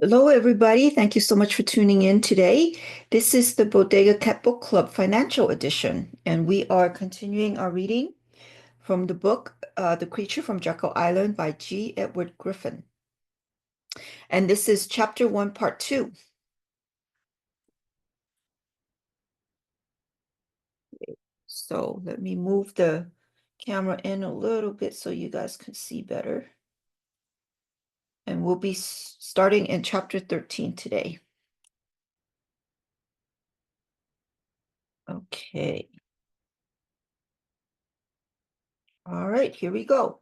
Hello, everybody. Thank you so much for tuning in today. This is the Bodega Cat Book Club Financial Edition, and we are continuing our reading from the book The Creature from Jekyll Island by G. Edward Griffin. And this is Chapter 1, Part 2. So let me move the camera in a little bit so you guys can see better. And we'll be starting in Chapter 13 today. Okay. All right, here we go.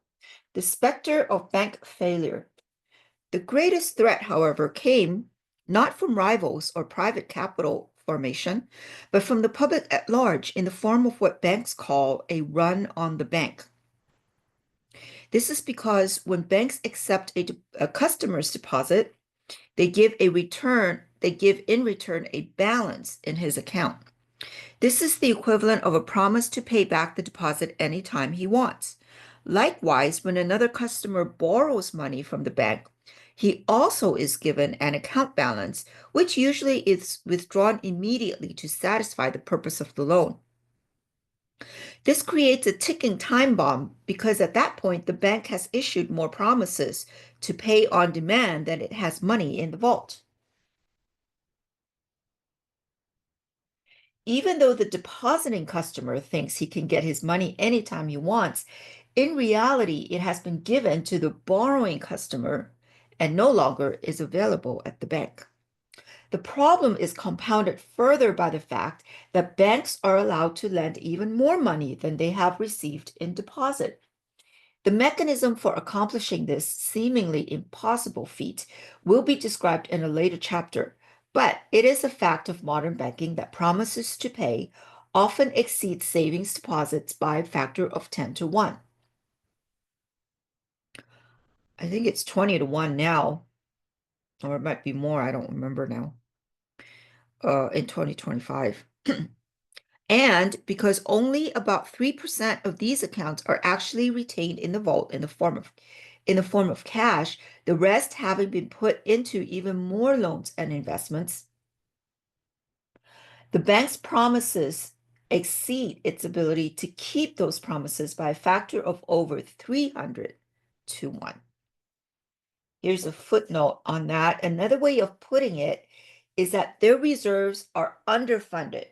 The Spectre of Bank Failure. The greatest threat, however, came not from rivals or private capital formation, but from the public at large in the form of what banks call a run on the bank. This is because when banks accept a customer's deposit, they give in return a balance in his account. This is the equivalent of a promise to pay back the deposit anytime he wants. Likewise, when another customer borrows money from the bank, he also is given an account balance, which usually is withdrawn immediately to satisfy the purpose of the loan. This creates a ticking time bomb because at that point, the bank has issued more promises to pay on demand than it has money in the vault. Even though the depositing customer thinks he can get his money anytime he wants, in reality, it has been given to the borrowing customer and no longer is available at the bank. The problem is compounded further by the fact that banks are allowed to lend even more money than they have received in deposit. The mechanism for accomplishing this seemingly impossible feat will be described in a later chapter, but it is a fact of modern banking that promises to pay often exceed savings deposits by a factor of 10 to 1. I think it's 20 to 1 now, or it might be more, I don't remember now, in 2025. And because only about 3% of these accounts are actually retained in the vault in the form of cash, the rest having been put into even more loans and investments, the bank's promises exceed its ability to keep those promises by a factor of over 300 to 1. Here's a footnote on that. Another way of putting it is that their reserves are underfunded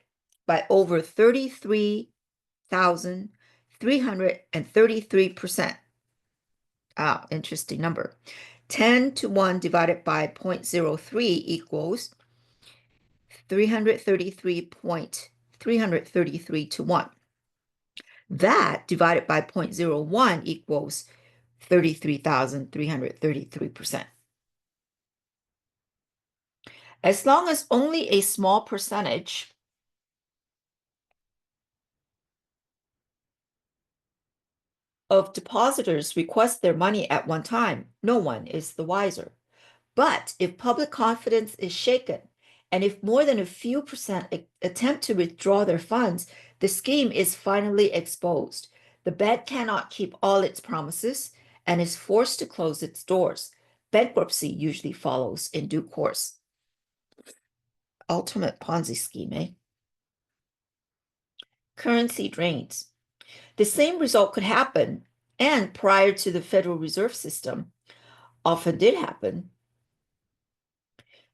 by over 33,333%. Ah, interesting number. 10 to 1 divided by 0.03 equals 333 to 1. That divided by 0.01 equals 33,333%. As long as only a small percentage of depositors request their money at one time, no one is the wiser. But if public confidence is shaken, and if more than a few percent attempt to withdraw their funds, the scheme is finally exposed. The bank cannot keep all its promises and is forced to close its doors. Bankruptcy usually follows in due course. Ultimate Ponzi scheme, eh? Currency drains. The same result could happen, and prior to the Federal Reserve System, often did happen,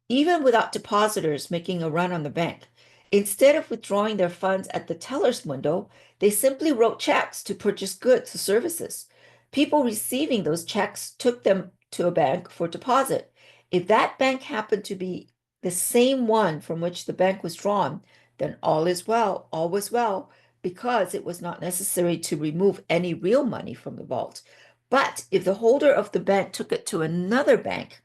even without depositors making a run on the bank. Instead of withdrawing their funds at the teller's window, they simply wrote checks to purchase goods or services. People receiving those checks took them to a bank for deposit. If that bank happened to be the same one from which the bank was drawn, then all was well, because it was not necessary to remove any real money from the vault. But if the holder of the bank took it to another bank,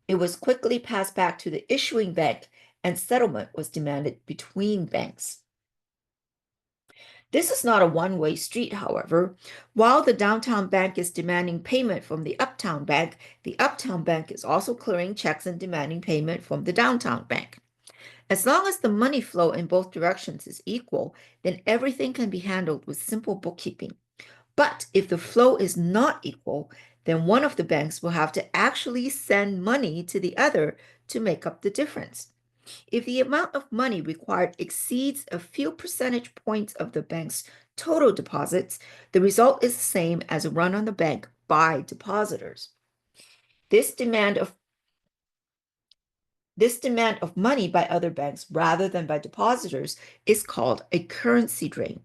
it was quickly passed back to the issuing bank and settlement was demanded between banks. This is not a one-way street, however. While the downtown bank is demanding payment from the uptown bank is also clearing checks and demanding payment from the downtown bank. As long as the money flow in both directions is equal, then everything can be handled with simple bookkeeping. But if the flow is not equal, then one of the banks will have to actually send money to the other to make up the difference. If the amount of money required exceeds a few percentage points of the bank's total deposits, the result is the same as a run on the bank by depositors. This demand of money by other banks rather than by depositors is called a currency drain.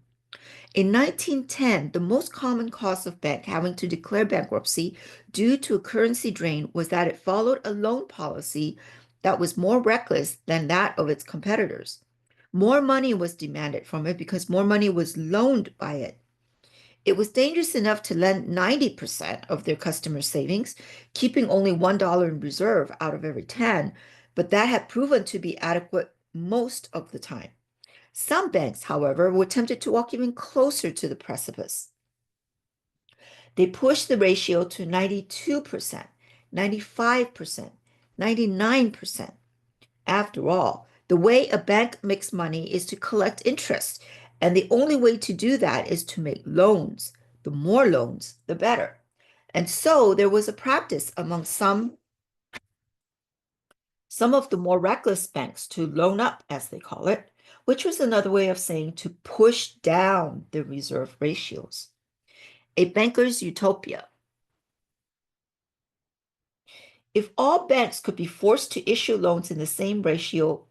In 1910, the most common cause of bank having to declare bankruptcy due to a currency drain was that it followed a loan policy that was more reckless than that of its competitors. More money was demanded from it because more money was loaned by it. It was dangerous enough to lend 90% of their customers' savings, keeping only $1 in reserve out of every 10, but that had proven to be adequate most of the time. Some banks, however, were tempted to walk even closer to the precipice. They pushed the ratio to 92%, 95%, 99%. After all, the way a bank makes money is to collect interest, and the only way to do that is to make loans. The more loans, the better. And so there was a practice among some of the more reckless banks to loan up, as they call it, which was another way of saying to push down the reserve ratios. A banker's utopia. If all banks could be forced to issue loans in the same ratio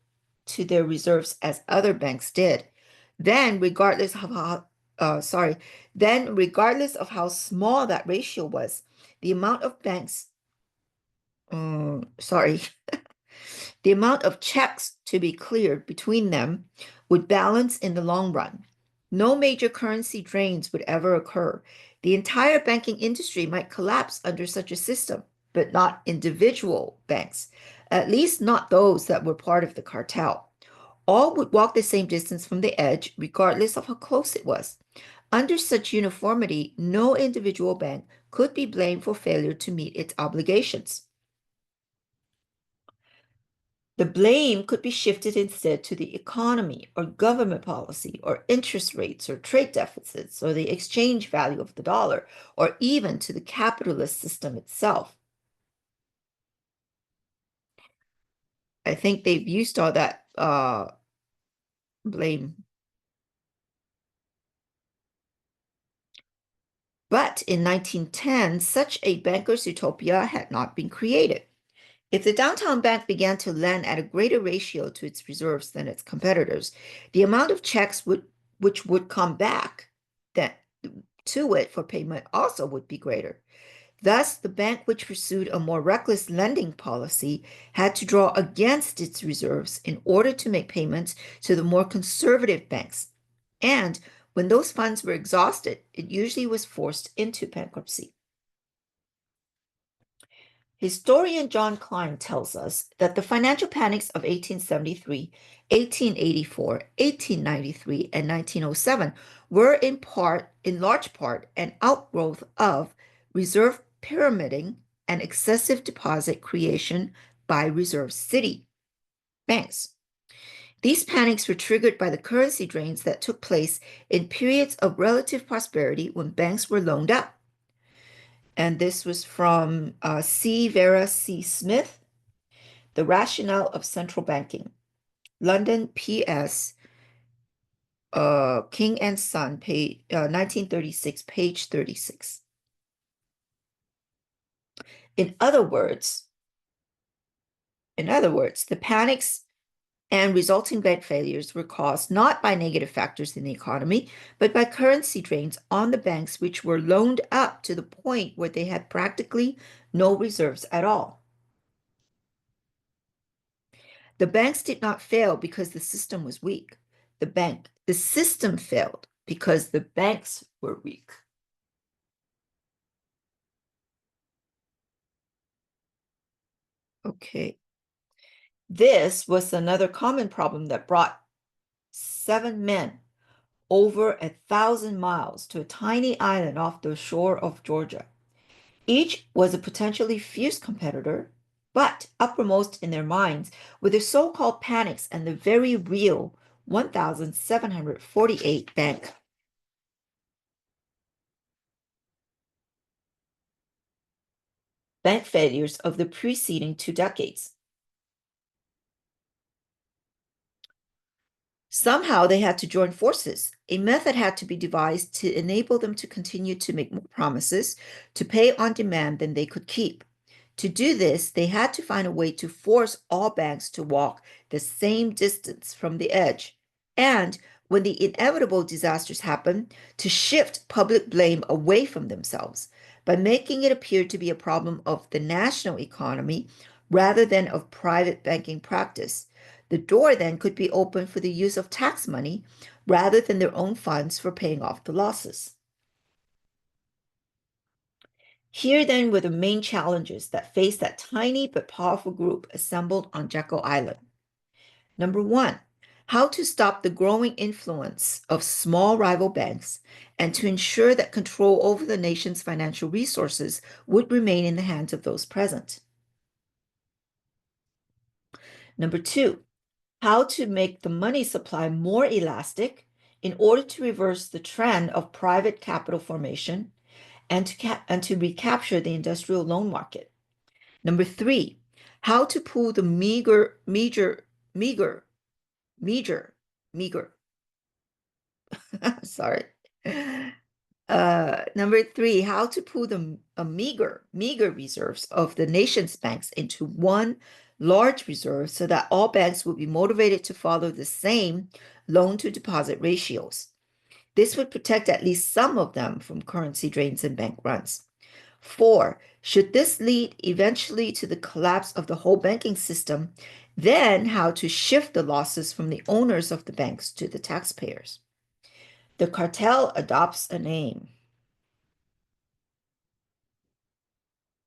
to their reserves as other banks did, then regardless of how small that ratio was, the amount of the amount of checks to be cleared between them would balance in the long run. No major currency drains would ever occur. The entire banking industry might collapse under such a system, but not individual banks, at least not those that were part of the cartel. All would walk the same distance from the edge, regardless of how close it was. Under such uniformity, no individual bank could be blamed for failure to meet its obligations. The blame could be shifted instead to the economy or government policy or interest rates or trade deficits or the exchange value of the dollar or even to the capitalist system itself. I think they've used all that blame. But in 1910, such a banker's utopia had not been created. If the downtown bank began to lend at a greater ratio to its reserves than its competitors, the amount of checks which would come back to it for payment also would be greater. Thus, the bank which pursued a more reckless lending policy had to draw against its reserves in order to make payments to the more conservative banks. And when those funds were exhausted, it usually was forced into bankruptcy. Historian John Klein tells us that the financial panics of 1873, 1884, 1893, and 1907 were in large part, an outgrowth of reserve pyramiding and excessive deposit creation by reserve city banks. These panics were triggered by the currency drains that took place in periods of relative prosperity when banks were loaned up. And this was from C. Vera C. Smith, The Rationale of Central Banking, London, P.S. King and Son, page 1936, page 36. In other words, the panics and resulting bank failures were caused not by negative factors in the economy, but by currency drains on the banks which were loaned up to the point where they had practically no reserves at all. The banks did not fail because the system was weak. The system failed because the banks were weak. Okay. This was another common problem that brought 7 men over 1,000 miles to a tiny island off the shore of Georgia. Each was a potentially fierce competitor, but uppermost in their minds were the so-called panics and the very real 1,748 bank. bank failures of the preceding 2 decades. Somehow they had to join forces. A method had to be devised to enable them to continue to make more promises, to pay on demand than they could keep. To do this, they had to find a way to force all banks to walk the same distance from the edge. And when the inevitable disasters happen, to shift public blame away from themselves by making it appear to be a problem of the national economy rather than of private banking practice. The door then could be opened for the use of tax money rather than their own funds for paying off the losses. Here then were the main challenges that faced that tiny but powerful group assembled on Jekyll Island. Number one, how to stop the growing influence of small rival banks and to ensure that control over the nation's financial resources would remain in the hands of those present. Number two, how to make the money supply more elastic in order to reverse the trend of private capital formation and to recapture the industrial loan market. Number three, how to pool the sorry. Number three, how to pool the meager reserves of the nation's banks into one large reserve so that all banks would be motivated to follow the same loan to deposit ratios. This would protect at least some of them from currency drains and bank runs. Four, should this lead eventually to the collapse of the whole banking system, then how to shift the losses from the owners of the banks to the taxpayers. The cartel adopts a name.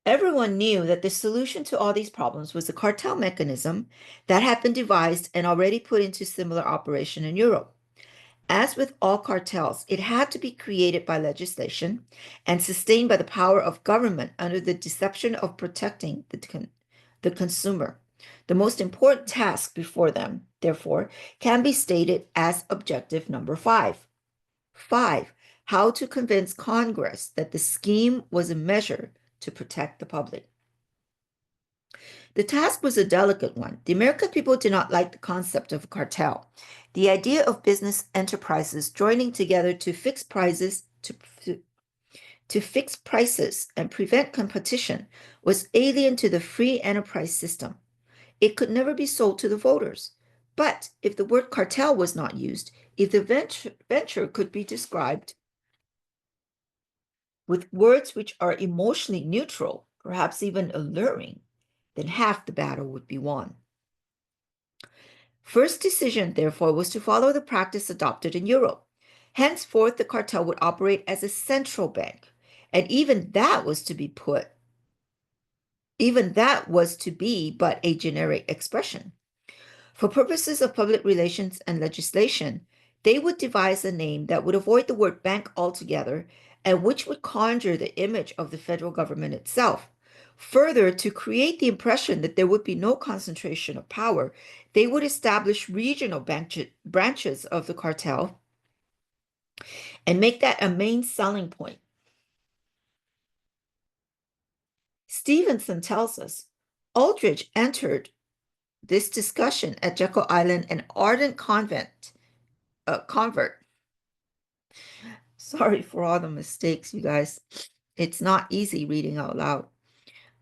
Everyone knew that the solution to all these problems was a cartel mechanism that had been devised and already put into similar operation in Europe. As with all cartels, it had to be created by legislation and sustained by the power of government under the deception of protecting the consumer. The most important task before them, therefore, can be stated as objective number 5. 5. How to convince Congress that the scheme was a measure to protect the public. The task was a delicate one. The American people did not like the concept of a cartel. The idea of business enterprises joining together to fix prices and prevent competition was alien to the free enterprise system. It could never be sold to the voters. But if the word cartel was not used, if the venture could be described with words which are emotionally neutral, perhaps even alluring, then half the battle would be won. First decision, therefore, was to follow the practice adopted in Europe. Henceforth, the cartel would operate as a central bank, and even that was to be but a generic expression. For purposes of public relations and legislation, they would devise a name that would avoid the word bank altogether and which would conjure the image of the federal government itself. Further, to create the impression that there would be no concentration of power, they would establish regional branches of the cartel and make that a main selling point. Stevenson tells us Aldrich entered this discussion at Jekyll Island an ardent convert. Sorry for all the mistakes, you guys. It's not easy reading out loud.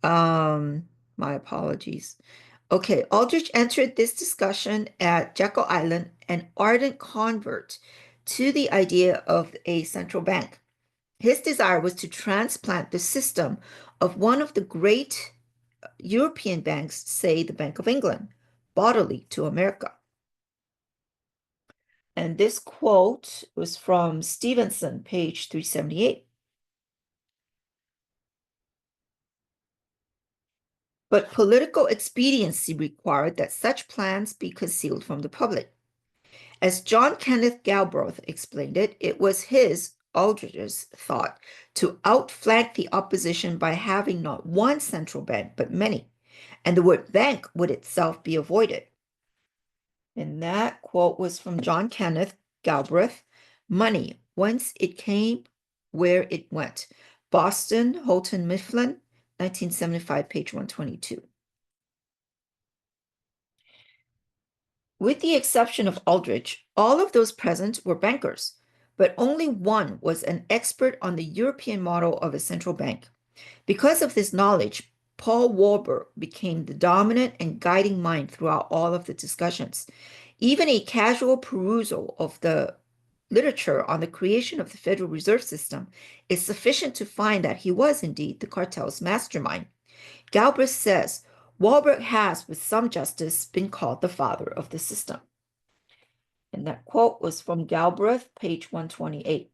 My apologies. Okay, Aldrich entered this discussion at Jekyll Island an ardent convert to the idea of a central bank. His desire was to transplant the system of one of the great European banks, say the Bank of England, bodily to America. And this quote was from Stevenson, page 378. But political expediency required that such plans be concealed from the public. As John Kenneth Galbraith explained it, it was Aldrich's thought, to outflank the opposition by having not one central bank, but many, and the word bank would itself be avoided. And that quote was from John Kenneth Galbraith, Money, Whence It Came, Where It Went, Boston, Houghton Mifflin, 1975, page 122. With the exception of Aldrich, all of those present were bankers, but only one was an expert on the European model of a central bank. Because of this knowledge, Paul Warburg became the dominant and guiding mind throughout all of the discussions. Even a casual perusal of the literature on the creation of the Federal Reserve System is sufficient to find that he was indeed the cartel's mastermind. Galbraith says, Warburg has, with some justice, been called the father of the system. And that quote was from Galbraith, page 128.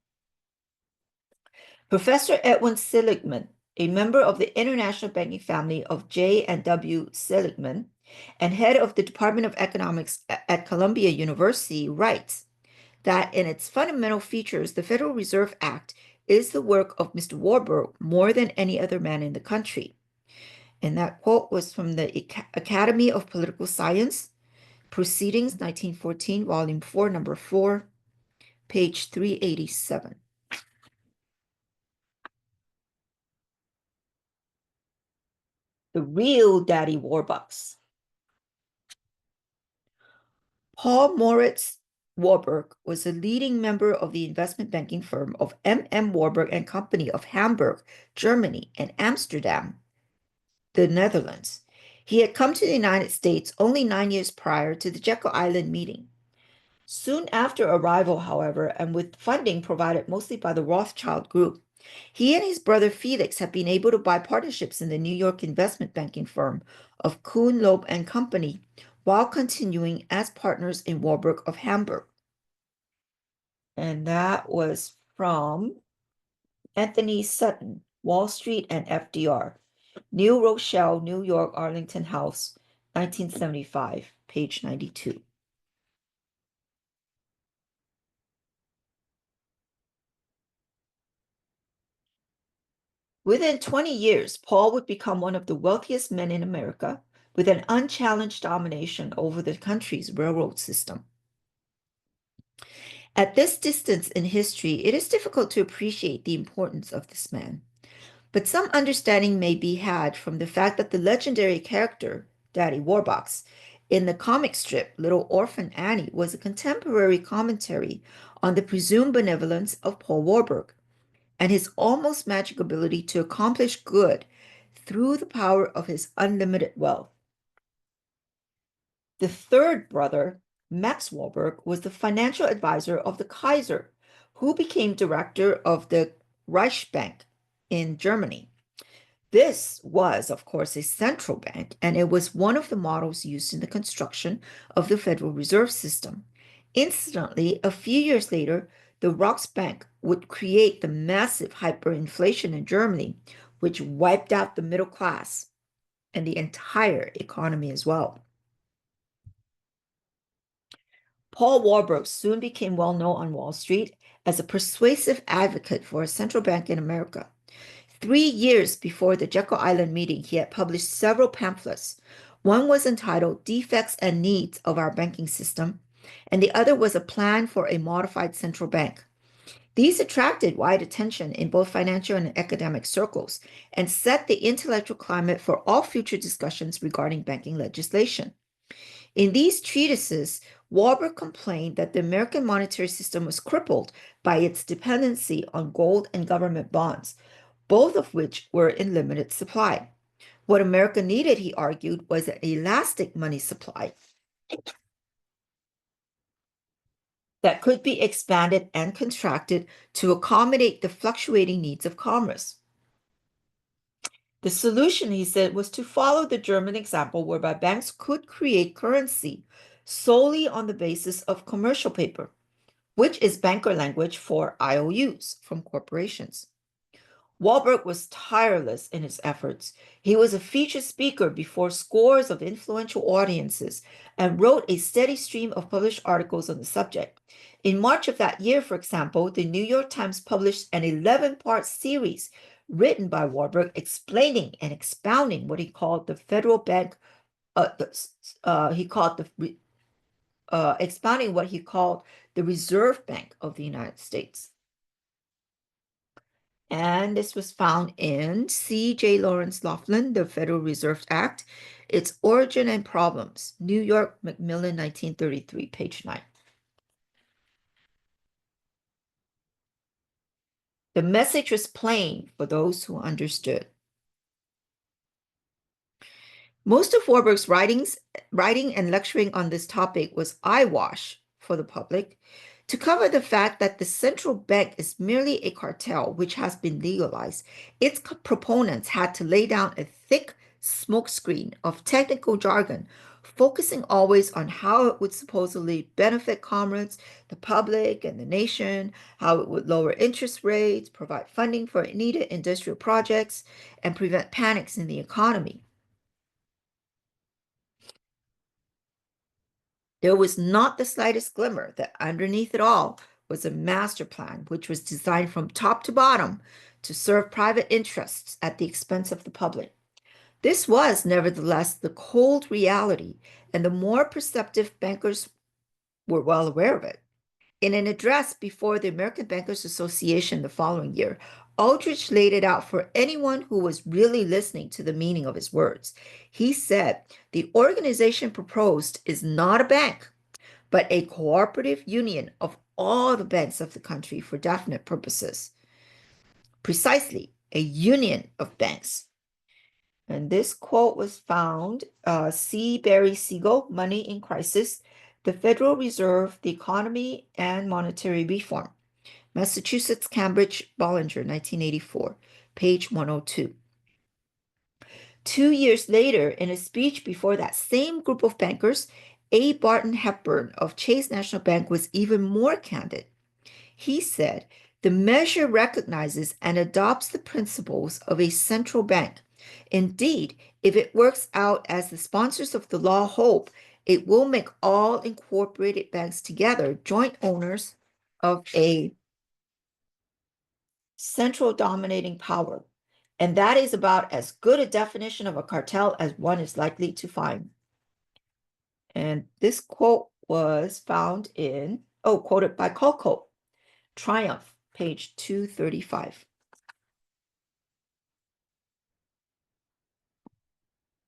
Professor Edwin Seligman, a member of the international banking family of J and W. Seligman, and head of the Department of Economics at Columbia University, writes that in its fundamental features, the Federal Reserve Act is the work of Mr. Warburg more than any other man in the country. And that quote was from the Academy of Political Science, Proceedings, 1914, Volume 4, Number 4, page 387. The real Daddy Warbucks. Paul Moritz Warburg was a leading member of the investment banking firm of M. Warburg and Company of Hamburg, Germany, and Amsterdam, the Netherlands. He had come to the United States only 9 years prior to the Jekyll Island meeting. Soon after arrival, however, and with funding provided mostly by the Rothschild Group, he and his brother Felix had been able to buy partnerships in the New York investment banking firm of Kuhn, Loeb and Company, while continuing as partners in Warburg of Hamburg. And that was from Anthony Sutton, Wall Street and FDR, New Rochelle, New York, Arlington House, 1975, page 92. Within 20 years, Paul would become one of the wealthiest men in America, with an unchallenged domination over the country's railroad system. At this distance in history, it is difficult to appreciate the importance of this man. But some understanding may be had from the fact that the legendary character, Daddy Warbucks, in the comic strip Little Orphan Annie was a contemporary commentary on the presumed benevolence of Paul Warburg and his almost magic ability to accomplish good through the power of his unlimited wealth. The third brother, Max Warburg, was the financial advisor of the Kaiser, who became director of the Reichsbank in Germany. This was, of course, a central bank, and it was one of the models used in the construction of the Federal Reserve System. Incidentally, a few years later, the Reichsbank would create the massive hyperinflation in Germany, which wiped out the middle class and the entire economy as well. Paul Warburg soon became well known on Wall Street as a persuasive advocate for a central bank in America. 3 years before the Jekyll Island meeting, he had published several pamphlets. One was entitled Defects and Needs of Our Banking System, and the other was a plan for a modified central bank. These attracted wide attention in both financial and academic circles and set the intellectual climate for all future discussions regarding banking legislation. In these treatises, Warburg complained that the American monetary system was crippled by its dependency on gold and government bonds, both of which were in limited supply. What America needed, he argued, was an elastic money supply that could be expanded and contracted to accommodate the fluctuating needs of commerce. The solution, he said, was to follow the German example whereby banks could create currency solely on the basis of commercial paper, which is banker language for IOUs from corporations. Warburg was tireless in his efforts. He was a featured speaker before scores of influential audiences and wrote a steady stream of published articles on the subject. In March of that year, for example, the New York Times published an 11-part series written by Warburg explaining and expounding what he called the federal bank. Expounding what he called the Reserve Bank of the United States. And this was found in C.J. Lawrence Laughlin, The Federal Reserve Act, Its Origin and Problems, New York, Macmillan, 1933, page 9. The message was plain for those who understood. Most of Warburg's writing and lecturing on this topic was eyewash for the public to cover the fact that the central bank is merely a cartel which has been legalized. Its proponents had to lay down a thick smokescreen of technical jargon, focusing always on how it would supposedly benefit comrades, the public, and the nation, how it would lower interest rates, provide funding for needed industrial projects, and prevent panics in the economy. There was not the slightest glimmer that underneath it all was a master plan which was designed from top to bottom to serve private interests at the expense of the public. This was, nevertheless, the cold reality, and the more perceptive bankers were well aware of it. In an address before the American Bankers Association the following year, Aldrich laid it out for anyone who was really listening to the meaning of his words. He said, "The organization proposed is not a bank, but a cooperative union of all the banks of the country for definite purposes. Precisely, a union of banks." And this quote was found, C. Barry Siegel, Money in Crisis, The Federal Reserve, the Economy and Monetary Reform, Massachusetts, Cambridge, Bollinger, 1984, page 102. 2 years later, in a speech before that same group of bankers, A. Barton Hepburn of Chase National Bank was even more candid. He said, "The measure recognizes and adopts the principles of a central bank. Indeed, if it works out as the sponsors of the law hope, it will make all incorporated banks together joint owners of a central dominating power. And that is about as good a definition of a cartel as one is likely to find." And this quote was found in, quoted by Colco, Triumph, page 235.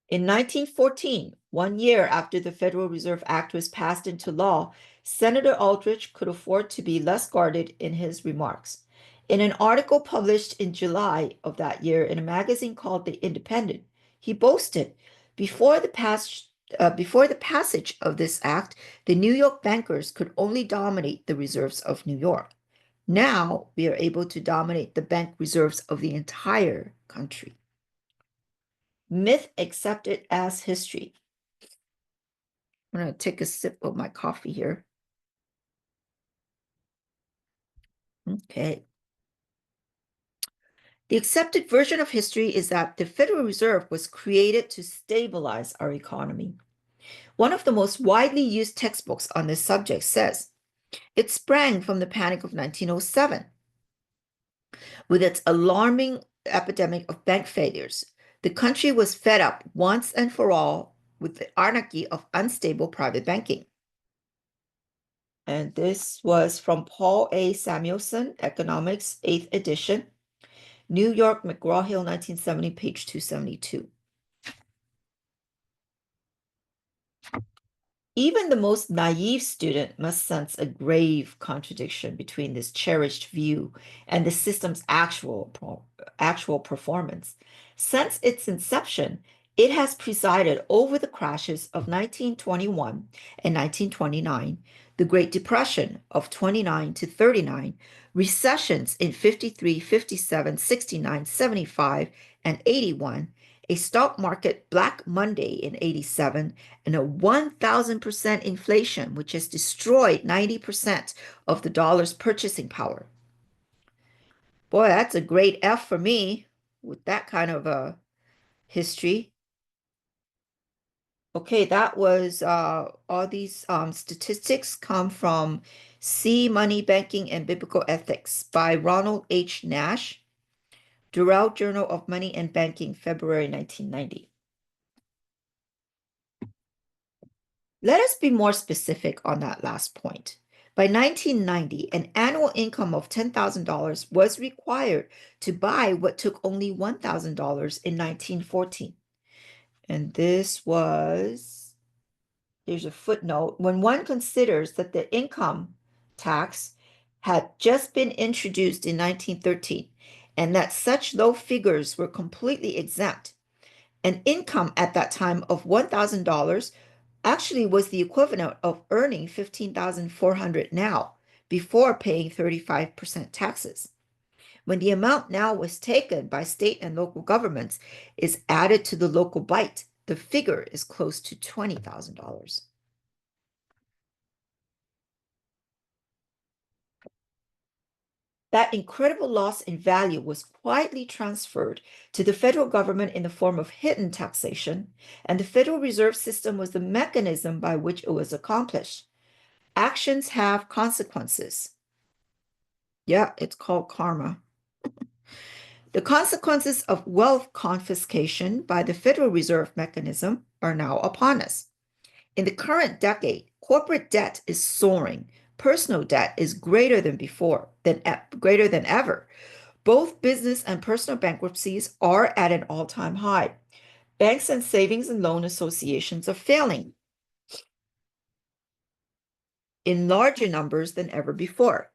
In 1914, 1 year after the Federal Reserve Act was passed into law, Senator Aldrich could afford to be less guarded in his remarks. In an article published in July of that year in a magazine called The Independent, he boasted, before the passage of this act, the New York bankers could only dominate the reserves of New York. Now we are able to dominate the bank reserves of the entire country. Myth accepted as history. I'm going to take a sip of my coffee here. Okay. The accepted version of history is that the Federal Reserve was created to stabilize our economy. One of the most widely used textbooks on this subject says it sprang from the Panic of 1907. With its alarming epidemic of bank failures, the country was fed up once and for all with the anarchy of unstable private banking. And this was from Paul A. Samuelson, Economics, 8th edition, New York, McGraw-Hill, 1970, page 272. Even the most naive student must sense a grave contradiction between this cherished view and the system's actual performance. Since its inception, it has presided over the crashes of 1921 and 1929, the Great Depression of 29 to 39, recessions in 53, 57, 69, 75, and 81, a stock market Black Monday in 87, and a 1,000% inflation, which has destroyed 90% of the dollar's purchasing power. Boy, that's a great F for me with that kind of a history. Okay, that was all these statistics come from See Money, Banking, and Biblical Ethics by Ronald H. Nash, Doral Journal of Money and Banking, February 1990. Let us be more specific on that last point. By 1990, an annual income of $10,000 was required to buy what took only $1,000 in 1914. And this was, here's a footnote, when one considers that the income tax had just been introduced in 1913 and that such low figures were completely exempt. An income at that time of $1,000 actually was the equivalent of earning $15,400 now, before paying 35% taxes. When the amount now was taken by state and local governments is added to the local bite, the figure is close to $20,000. That incredible loss in value was quietly transferred to the federal government in the form of hidden taxation, and the Federal Reserve System was the mechanism by which it was accomplished. Actions have consequences. Yeah, it's called karma. The consequences of wealth confiscation by the Federal Reserve mechanism are now upon us. In the current decade, corporate debt is soaring. Personal debt is greater than before, greater than ever. Both business and personal bankruptcies are at an all-time high. Banks and savings and loan associations are failing in larger numbers than ever before.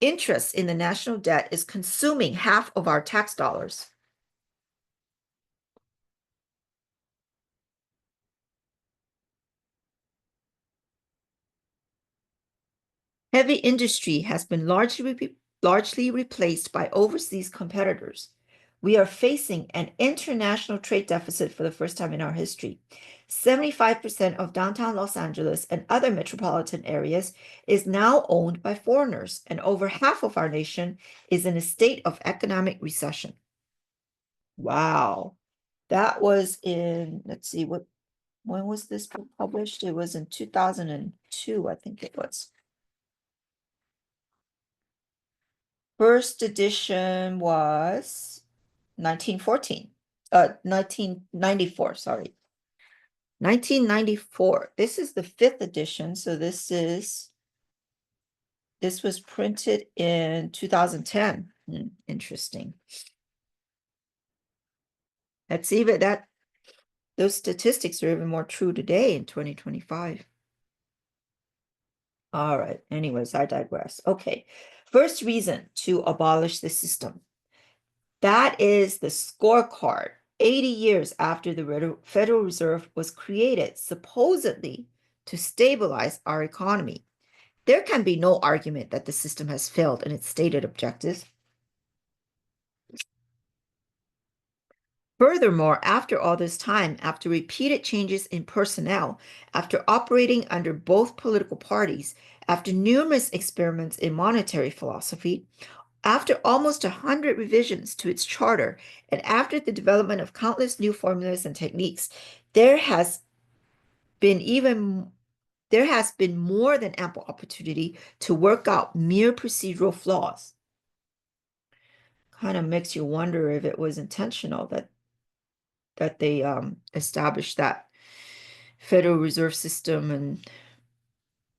Interest in the national debt is consuming half of our tax dollars. Heavy industry has been largely replaced by overseas competitors. We are facing an international trade deficit for the first time in our history. 75% of downtown Los Angeles and other metropolitan areas is now owned by foreigners, and over half of our nation is in a state of economic recession. Wow. That was in, let's see, when was this book published? It was in 2002, I think it was. First edition was 1914, 1994, sorry. 1994. This is the fifth edition, so this was printed in 2010. Interesting. Let's see that those statistics are even more true today in 2025. All right, anyways, I digress. Okay, first reason to abolish the system. That is the scorecard. 80 years after the Federal Reserve was created, supposedly to stabilize our economy. There can be no argument that the system has failed in its stated objectives. Furthermore, after all this time, after repeated changes in personnel, after operating under both political parties, after numerous experiments in monetary philosophy, after almost 100 revisions to its charter, and after the development of countless new formulas and techniques, there has been more than ample opportunity to work out mere procedural flaws. Kind of makes you wonder if it was intentional that they established that Federal Reserve System and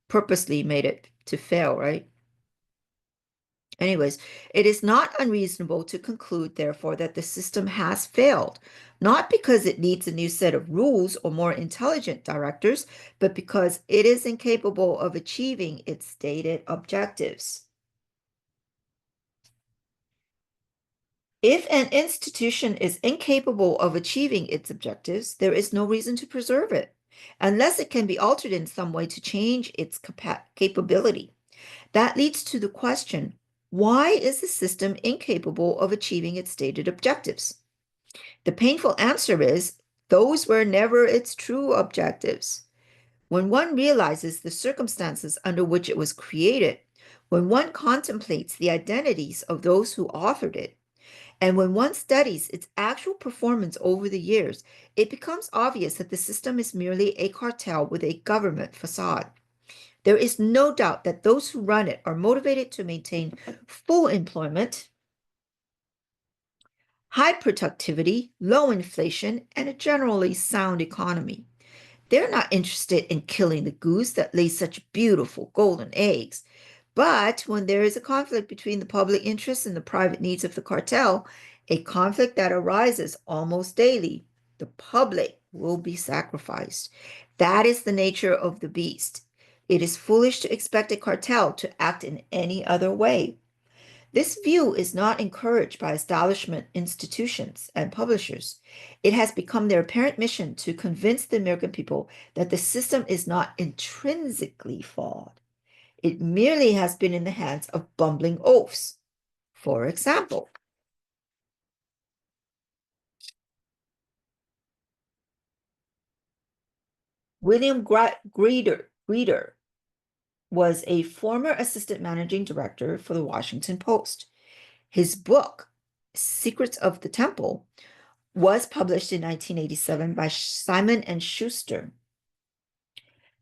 purposely made it to fail, right? Anyways, it is not unreasonable to conclude, therefore, that the system has failed, not because it needs a new set of rules or more intelligent directors, but because it is incapable of achieving its stated objectives. If an institution is incapable of achieving its objectives, there is no reason to preserve it, unless it can be altered in some way to change its capability. That leads to the question, why is the system incapable of achieving its stated objectives? The painful answer is, those were never its true objectives. When one realizes the circumstances under which it was created, when one contemplates the identities of those who authored it, and when one studies its actual performance over the years, it becomes obvious that the system is merely a cartel with a government facade. There is no doubt that those who run it are motivated to maintain full employment, high productivity, low inflation, and a generally sound economy. They're not interested in killing the goose that lays such beautiful golden eggs. But when there is a conflict between the public interest and the private needs of the cartel, a conflict that arises almost daily, the public will be sacrificed. That is the nature of the beast. It is foolish to expect a cartel to act in any other way. This view is not encouraged by establishment institutions and publishers. It has become their apparent mission to convince the American people that the system is not intrinsically flawed. It merely has been in the hands of bumbling oafs. For example, William Greeter was a former assistant managing director for the Washington Post. His book, Secrets of the Temple, was published in 1987 by Simon and Schuster.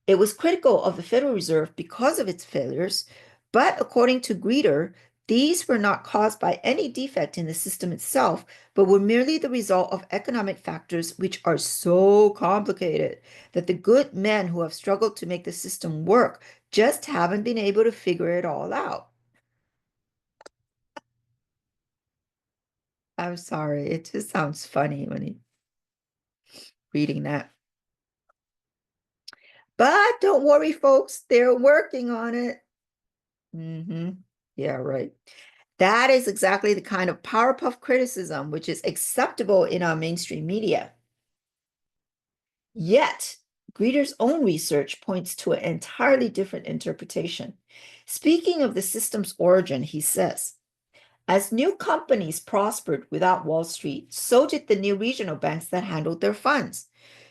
It was critical of the Federal Reserve because of its failures, but according to Greeter, these were not caused by any defect in the system itself, but were merely the result of economic factors which are so complicated that the good men who have struggled to make the system work just haven't been able to figure it all out. I'm sorry, it just sounds funny when you reading that. But don't worry, folks, they're working on it. Yeah, right. That is exactly the kind of Powerpuff criticism which is acceptable in our mainstream media. Yet, Greeter's own research points to an entirely different interpretation. Speaking of the system's origin, he says, as new companies prospered without Wall Street, so did the new regional banks that handled their funds.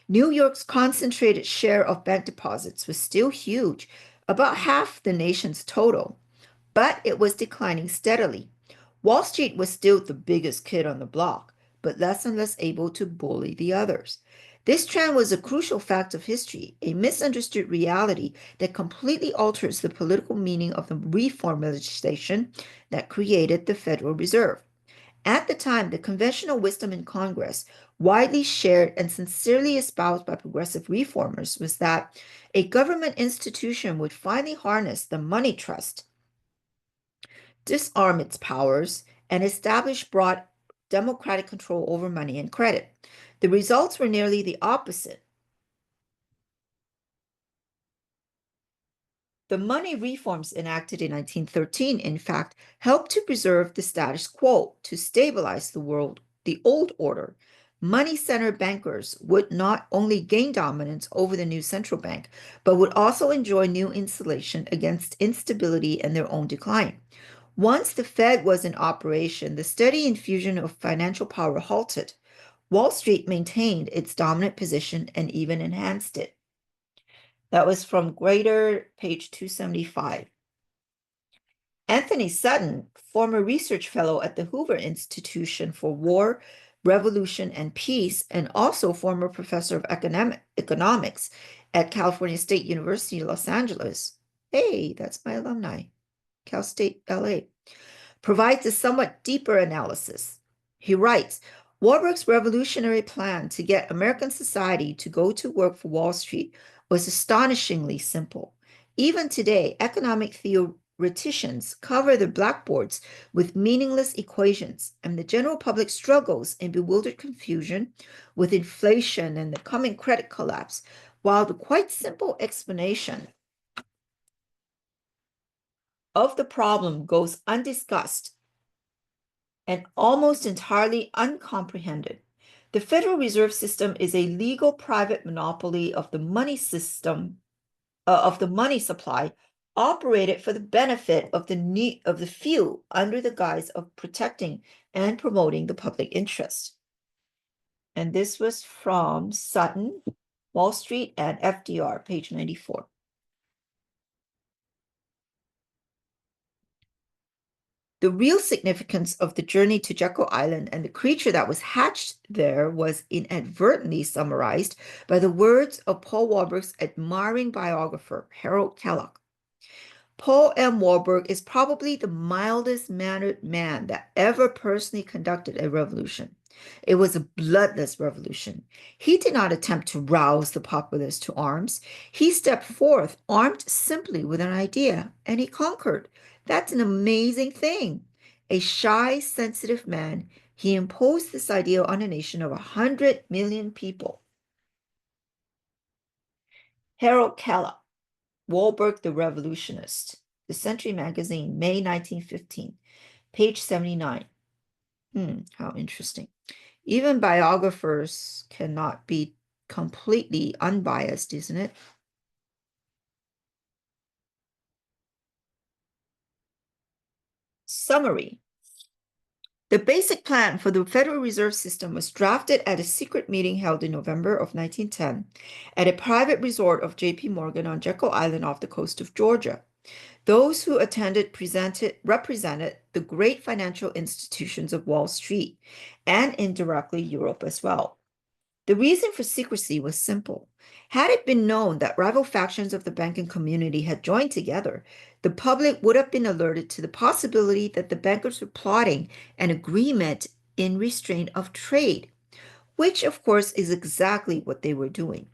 New York's concentrated share of bank deposits was still huge, about half the nation's total, but it was declining steadily. Wall Street was still the biggest kid on the block, but less and less able to bully the others. This trend was a crucial fact of history, a misunderstood reality that completely alters the political meaning of the reform legislation that created the Federal Reserve. At the time, the conventional wisdom in Congress, widely shared and sincerely espoused by progressive reformers, was that a government institution would finally harness the money trust, disarm its powers, and establish broad democratic control over money and credit. The results were nearly the opposite. The money reforms enacted in 1913, in fact, helped to preserve the status quo, to stabilize the old order. Money-centered bankers would not only gain dominance over the new central bank, but would also enjoy new insulation against instability and their own decline. Once the Fed was in operation, the steady infusion of financial power halted. Wall Street maintained its dominant position and even enhanced it. That was from Greater, page 275. Anthony Sutton, former research fellow at the Hoover Institution for War, Revolution, and Peace, and also former professor of economics at California State University, Los Angeles. Hey, that's my alumni, Cal State, LA. Provides a somewhat deeper analysis. He writes, Warburg's revolutionary plan to get American society to go to work for Wall Street was astonishingly simple. Even today, economic theoreticians cover their blackboards with meaningless equations, and the general public struggles in bewildered confusion with inflation and the coming credit collapse, while the quite simple explanation of the problem goes undiscussed and almost entirely uncomprehended. The Federal Reserve System is a legal private monopoly of the money system, of the money supply, operated for the benefit of the few under the guise of protecting and promoting the public interest. And this was from Sutton, Wall Street, and FDR, page 94. The real significance of the journey to Jekyll Island and the creature that was hatched there was inadvertently summarized by the words of Paul Warburg's admiring biographer, Harold Kellogg. Paul M. Warburg is probably the mildest-mannered man that ever personally conducted a revolution. It was a bloodless revolution. He did not attempt to rouse the populace to arms. He stepped forth, armed simply with an idea, and he conquered. That's an amazing thing. A shy, sensitive man, he imposed this idea on a nation of 100 million people. Harold Keller, Warburg the Revolutionist, The Century Magazine, May 1915, page 79. How interesting. Even biographers cannot be completely unbiased, isn't it? Summary. The basic plan for the Federal Reserve System was drafted at a secret meeting held in November of 1910 at a private resort of J.P. Morgan on Jekyll Island off the coast of Georgia. Those who attended represented the great financial institutions of Wall Street and indirectly Europe as well. The reason for secrecy was simple. Had it been known that rival factions of the banking community had joined together, the public would have been alerted to the possibility that the bankers were plotting an agreement in restraint of trade, which of course is exactly what they were doing.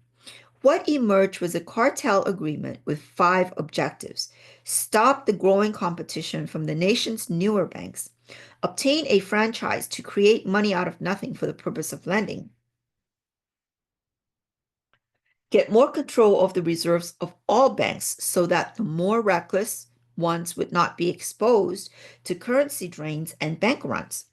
What emerged was a cartel agreement with 5 objectives: stop the growing competition from the nation's newer banks, obtain a franchise to create money out of nothing for the purpose of lending, get more control of the reserves of all banks so that the more reckless ones would not be exposed to currency drains and bank runs,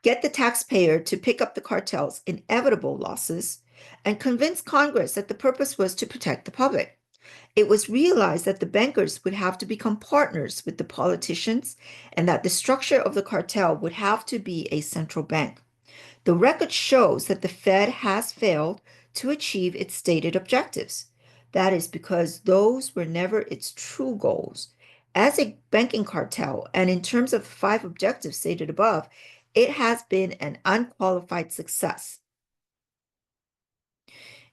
get the taxpayer to pick up the cartel's inevitable losses, and convince Congress that the purpose was to protect the public. It was realized that the bankers would have to become partners with the politicians and that the structure of the cartel would have to be a central bank. The record shows that the Fed has failed to achieve its stated objectives. That is because those were never its true goals. As a banking cartel, and in terms of the 5 objectives stated above, it has been an unqualified success.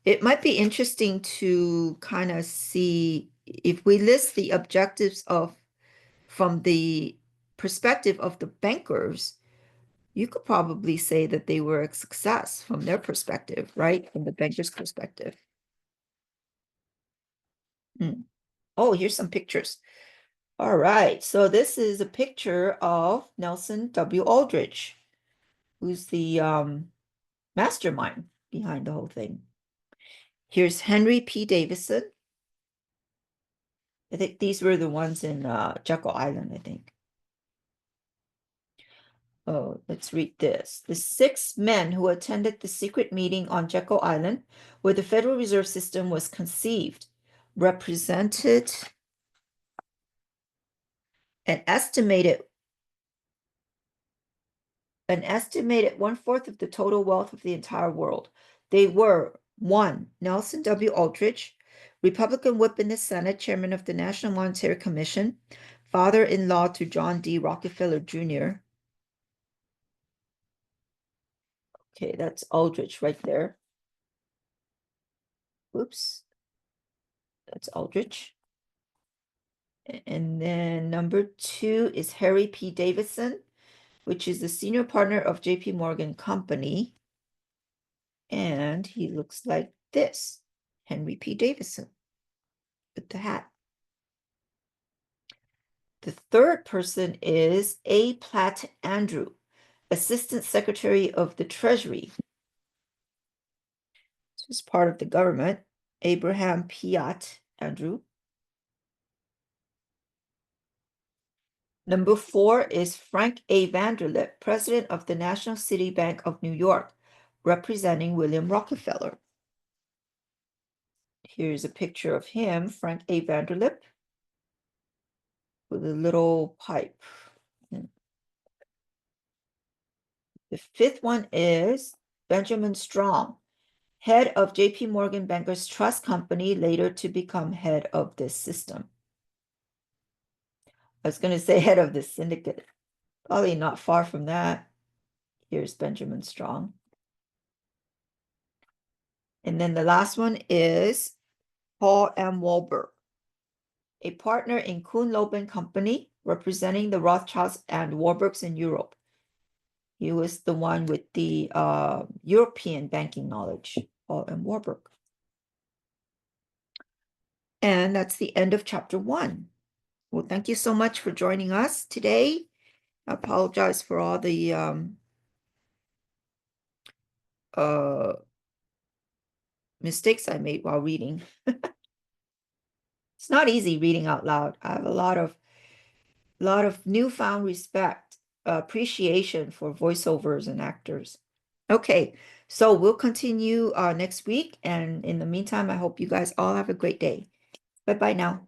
It might be interesting to kind of see if we list the objectives from the perspective of the bankers, you could probably say that they were a success from their perspective, right? From the banker's perspective. Oh, here's some pictures. All right, so this is a picture of Nelson W. Aldrich, who's the mastermind behind the whole thing. Here's Henry P. Davison. I think these were the ones in Jekyll Island, I think. Oh, let's read this. The 6 men who attended the secret meeting on Jekyll Island, where the Federal Reserve System was conceived, represented an estimated 1/4 of the total wealth of the entire world. They were 1. Nelson W. Aldrich, Republican whip in the Senate, chairman of the National Monetary Commission, father-in-law to John D. Rockefeller Jr. Okay, that's Aldrich right there. Oops, that's Aldrich. And then number 2 is Harry P. Davison, which is the senior partner of J.P. Morgan Company. And he looks like this, Henry P. Davison, with the hat. The 3rd person is A. Platt Andrew, Assistant Secretary of the Treasury. This is part of the government. Abraham Piatt Andrew. Number 4 is Frank A. Vanderlip, President of the National City Bank of New York, representing William Rockefeller. Here's a picture of him, Frank A. Vanderlip, with a little pipe. The 5th one is Benjamin Strong, head of J.P. Morgan Bankers Trust Company, later to become head of this system. I was going to say head of the syndicate. Probably not far from that. Here's Benjamin Strong. And then the last one is Paul M. Wahlberg, a partner in Kuhn Loeb and Company, representing the Rothschilds and Warburgs in Europe. He was the one with the European banking knowledge, Paul M. Warburg. And that's the end of chapter 1. Well, thank you so much for joining us today. I apologize for all the mistakes I made while reading. It's not easy reading out loud. I have a lot of newfound respect, appreciation for voiceovers and actors. Okay, so we'll continue next week. And in the meantime, I hope you guys all have a great day. Bye-bye now.